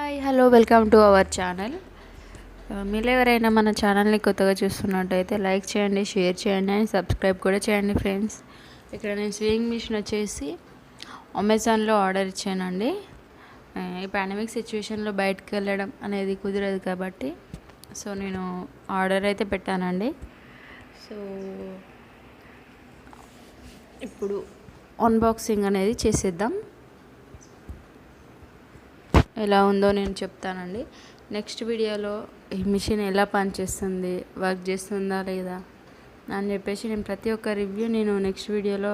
Hi hello welcome to our channel. మీరు ఎవరైనా మన ఛానల్ని కొత్తగా చూస్తున్నట్టయితే లైక్ చేయండి, షేర్ చేయండి అండ్ సబ్స్క్రైబ్ కూడా చేయండి ఫ్రెండ్స్. ఇక్కడ నేను స్వింగ్ మిషన్ వచ్చేసి అమెజాన్లో ఆర్డర్ ఇచ్చానండి. ఈ పాండమిక్ సిచ్యువేషన్లో బయటకు వెళ్ళడం అనేది కుదరదు కాబట్టి నేను ఆర్డర్ అయితే పెట్టానండి. సో ఇప్పుడు అన్బాక్సింగ్ అనేది చేసేద్దాం. ఎలా ఉందో నేను చెప్తానండి. నెక్స్ట్ వీడియోలో ఈ మిషన్ ఎలా పనిచేస్తుంది, వర్క్ చేస్తుందా లేదా అని చెప్పేసి నేను ప్రతి ఒక్క రివ్యూ నేను నెక్స్ట్ వీడియోలో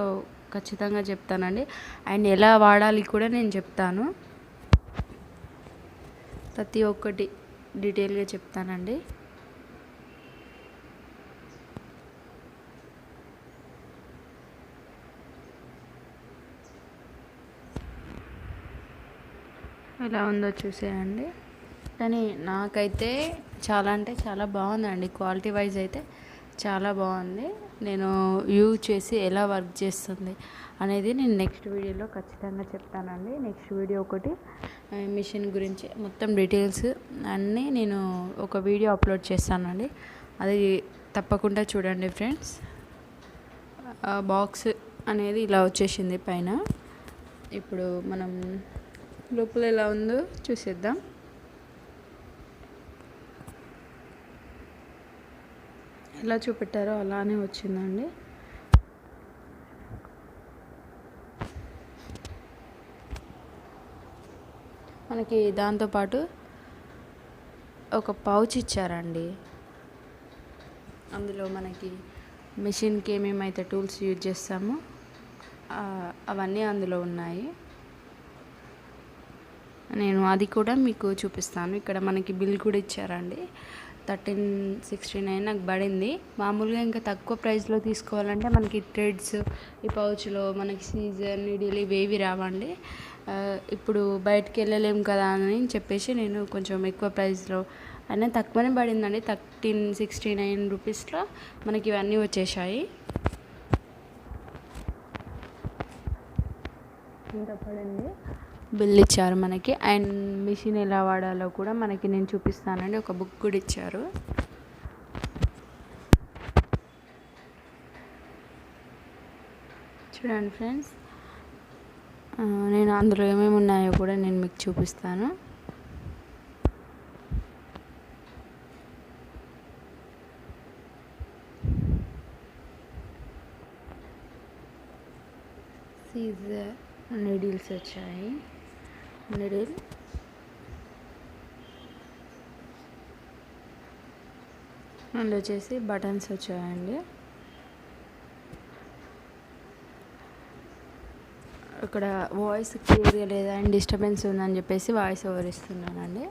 ఖచ్చితంగా చెప్తానండి. అండ్ ఎలా వాడాలి కూడా నేను చెప్తాను. ప్రతి ఒక్కటి డీటెయిల్గా చెప్తానండి. ఎలా ఉందో చూసేయండి. కానీ నాకైతే చాలా అంటే చాలా బాగుందండి. క్వాలిటీ వైజ్ అయితే చాలా బాగుంది. నేను యూజ్ చేసి ఎలా వర్క్ చేస్తుంది అనేది నేను నెక్స్ట్ వీడియోలో ఖచ్చితంగా చెప్తానండి. నెక్స్ట్ వీడియో ఒకటి మిషన్ గురించి మొత్తం డీటెయిల్స్ అన్నీ నేను ఒక వీడియో అప్లోడ్ చేస్తానండి. అది తప్పకుండా చూడండి ఫ్రెండ్స్. బాక్స్ అనేది ఇలా వచ్చేసింది పైన. ఇప్పుడు మనం లోపల ఎలా ఉందో చూసేద్దాం. ఎలా చూపెట్టారో అలానే వచ్చిందండి. మనకి దాంతోపాటు ఒక పౌచ్ ఇచ్చారండి. అందులో మనకి మిషన్కి ఏమేమైతే టూల్స్ యూజ్ చేస్తామో అవన్నీ అందులో ఉన్నాయి. నేను అది కూడా మీకు చూపిస్తాను. ఇక్కడ మనకి బిల్ కూడా ఇచ్చారండి. 1369 నాకు పడింది. మామూలుగా ఇంకా తక్కువ ప్రైస్లో తీసుకోవాలంటే మనకి థ్రెడ్స్ ఈ పౌచ్లో మనకి సీజర్ నీడిల్ ఇవేవి రావండి. ఇప్పుడు బయటికి వెళ్ళలేము కదా అని చెప్పేసి నేను కొంచెం ఎక్కువ ప్రైస్లో అయినా తక్కువనే పడిందండి. 1369 రూపీస్లో మనకి ఇవన్నీ వచ్చేసాయి. ఇంత పడింది. బిల్ ఇచ్చారు మనకి. అండ్ మిషన్ ఎలా వాడాలో కూడా మనకి నేను చూపిస్తానండి. ఒక బుక్ కూడా ఇచ్చారు. చూడండి ఫ్రెండ్స్, నేను అందులో ఏమేమి ఉన్నాయో కూడా నేను మీకు చూపిస్తాను. సీజర్ నీడిల్స్ వచ్చాయి. నీడిల్ అండ్ వచ్చేసి బటన్స్ వచ్చాయండి. ఇక్కడ వాయిస్ క్లియర్గా లేదా అండ్ డిస్టర్బెన్స్ ఉందని చెప్పేసి వాయిస్ ఓవర్ ఇస్తున్నానండి.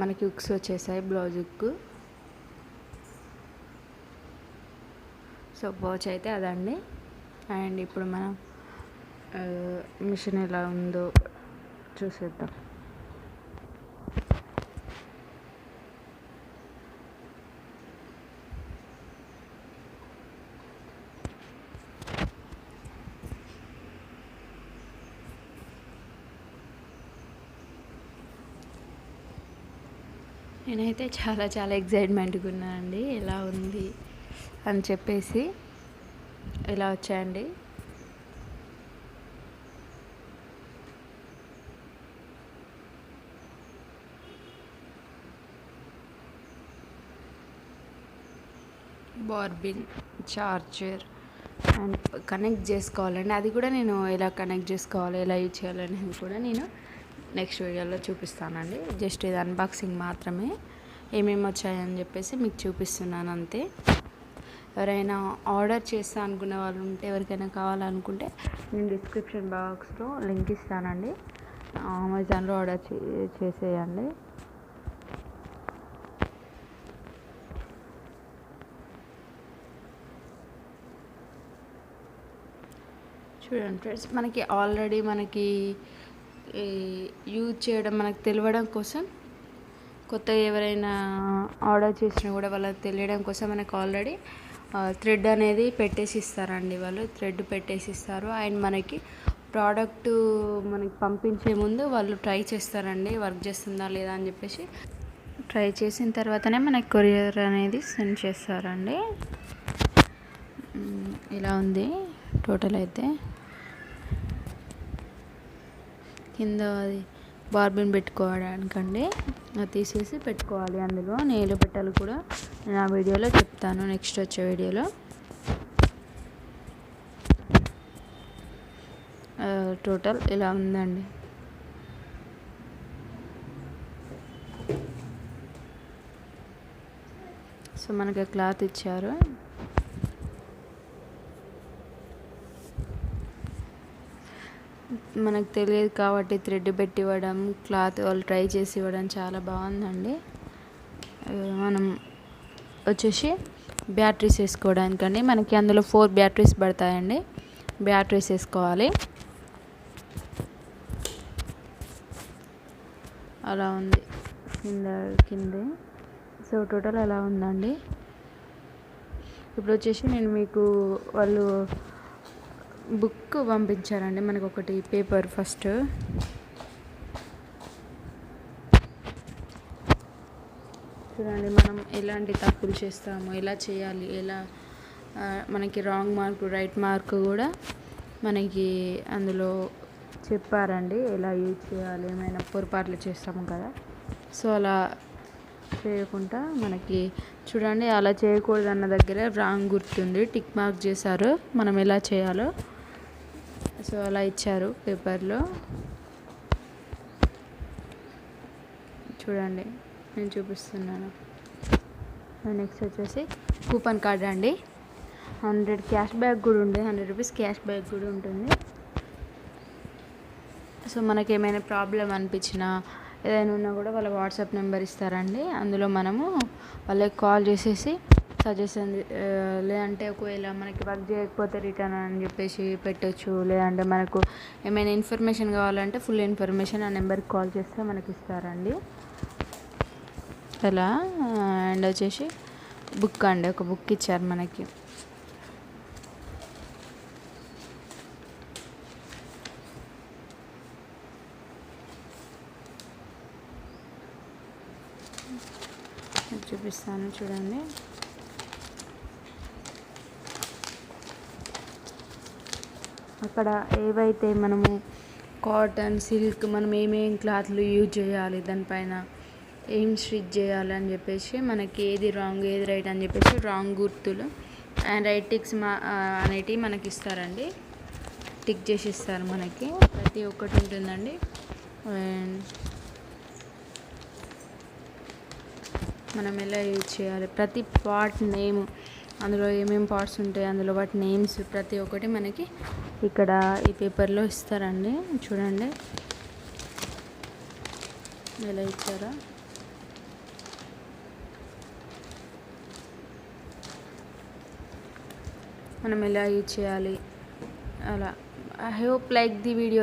మనకి హుక్స్ వచ్చేసాయి, బ్లౌజ్ హుక్. సో వాచ్ అయితే అదండి. అండ్ ఇప్పుడు మనం మిషన్ ఎలా ఉందో చూసేద్దాం. నేనైతే చాలా చాలా ఎక్సైట్మెంట్గా ఉన్నానండి. ఎలా ఉంది అని చెప్పేసి. ఎలా వచ్చాయండి. బార్బిన్, చార్జర్ అండ్ కనెక్ట్ చేసుకోవాలండి. అది కూడా నేను ఎలా కనెక్ట్ చేసుకోవాలి, ఎలా యూజ్ చేయాలనేది కూడా నేను నెక్స్ట్ వీడియోలో చూపిస్తానండి. జస్ట్ ఇది అన్బాక్సింగ్ మాత్రమే. ఏమేమి వచ్చాయని చెప్పేసి మీకు చూపిస్తున్నాను అంతే. ఎవరైనా ఆర్డర్ చేస్తా అనుకునే వాళ్ళు ఉంటే, ఎవరికైనా కావాలనుకుంటే నేను డిస్క్రిప్షన్ బాక్స్లో లింక్ ఇస్తానండి. అమెజాన్లో ఆర్డర్ చేసేయండి. చూడండి ఫ్రెండ్స్, మనకి ఆల్రెడీ మనకి యూజ్ చేయడం మనకు తెలియడం కోసం, కొత్తగా ఎవరైనా ఆర్డర్ చేసినా కూడా వాళ్ళకి తెలియడం కోసం మనకు ఆల్రెడీ థ్రెడ్ అనేది పెట్టేసి ఇస్తారండి. వాళ్ళు థ్రెడ్ పెట్టేసి ఇస్తారు. అండ్ మనకి ప్రోడక్ట్ మనకి పంపించే ముందు వాళ్ళు ట్రై చేస్తారండి, వర్క్ చేస్తుందా లేదా అని చెప్పేసి. ట్రై చేసిన తర్వాతనే మనకి కొరియర్ అనేది సెండ్ చేస్తారండి. ఇలా ఉంది టోటల్ అయితే. కింద అది బార్బిన్ పెట్టుకోవడానికండి, అది తీసేసి పెట్టుకోవాలి. అందులో నేలు పెట్టాలి కూడా నేను ఆ వీడియోలో చెప్తాను, నెక్స్ట్ వచ్చే వీడియోలో. టోటల్ ఇలా ఉందండి. సో మనకి క్లాత్ ఇచ్చారు. మనకు తెలియదు కాబట్టి థ్రెడ్ పెట్టి ఇవ్వడం, క్లాత్ వాళ్ళు ట్రై చేసి ఇవ్వడం చాలా బాగుందండి. మనం వచ్చేసి బ్యాటరీస్ వేసుకోవడానికండి, మనకి అందులో 4 బ్యాటరీస్ పడతాయండి. బ్యాటరీస్ వేసుకోవాలి. అలా ఉంది కిందే. సో టోటల్ అలా ఉందండి. ఇప్పుడు వచ్చేసి నేను మీకు వాళ్ళు బుక్ పంపించారండి, మనకు ఒకటి పేపర్. ఫస్ట్ చూడండి, మనం ఎలాంటి తప్పులు చేస్తాము, ఎలా చేయాలి, ఎలా మనకి రాంగ్ మార్క్ రైట్ మార్క్ కూడా మనకి అందులో చెప్పారండి, ఎలా యూజ్ చేయాలి. ఏమైనా పొరపాట్లు చేస్తాము కదా, సో అలా చేయకుండా మనకి చూడండి, అలా చేయకూడదు అన్న దగ్గర రాంగ్ గుర్తుంది, టిక్ మార్క్ చేశారు మనం ఎలా చేయాలో. సో అలా ఇచ్చారు పేపర్లో. చూడండి, నేను చూపిస్తున్నాను. నెక్స్ట్ వచ్చేసి కూపన్ కార్డ్ అండి. 100 క్యాష్ బ్యాక్ కూడా ఉంది, 100 రూపీస్ క్యాష్ బ్యాక్ కూడా ఉంటుంది. సో మనకి ఏమైనా ప్రాబ్లం అనిపించినా ఏదైనా ఉన్నా కూడా వాళ్ళ వాట్సాప్ నెంబర్ ఇస్తారండి. అందులో మనము వాళ్ళకి కాల్ చేసేసి సజెషన్, లేదంటే ఒకవేళ మనకి వర్క్ చేయకపోతే రిటర్న్ అని చెప్పేసి పెట్టచ్చు. లేదంటే మనకు ఏమైనా ఇన్ఫర్మేషన్ కావాలంటే ఫుల్ ఇన్ఫర్మేషన్ ఆ నెంబర్కి కాల్ చేస్తే మనకి ఇస్తారండి. అలా. అండ్ వచ్చేసి బుక్ అండి, ఒక బుక్ ఇచ్చారు మనకి. చూపిస్తాను చూడండి. అక్కడ ఏవైతే మనము కాటన్, సిల్క్, మనం ఏమేం క్లాత్లు యూజ్ చేయాలి, దానిపైన ఏం స్టిచ్ చేయాలి అని చెప్పేసి, మనకి ఏది రాంగ్ ఏది రైట్ అని చెప్పేసి రాంగ్ గుర్తులు అండ్ రైట్ టిక్స్ అనేటివి మనకి ఇస్తారండి. టిక్ చేసి ఇస్తారు మనకి, ప్రతి ఒక్కటి ఉంటుందండి. అండ్ మనం ఎలా యూజ్ చేయాలి, ప్రతి పార్ట్ నేమ్, అందులో ఏమేమి పార్ట్స్ ఉంటాయి, అందులో వాటి నేమ్స్ ప్రతి ఒక్కటి మనకి ఇక్కడ ఈ పేపర్లో ఇస్తారండి. చూడండి ఎలా ఇచ్చారో. మనం ఎలా యూజ్ చేయాలి అలా. I hope like the video.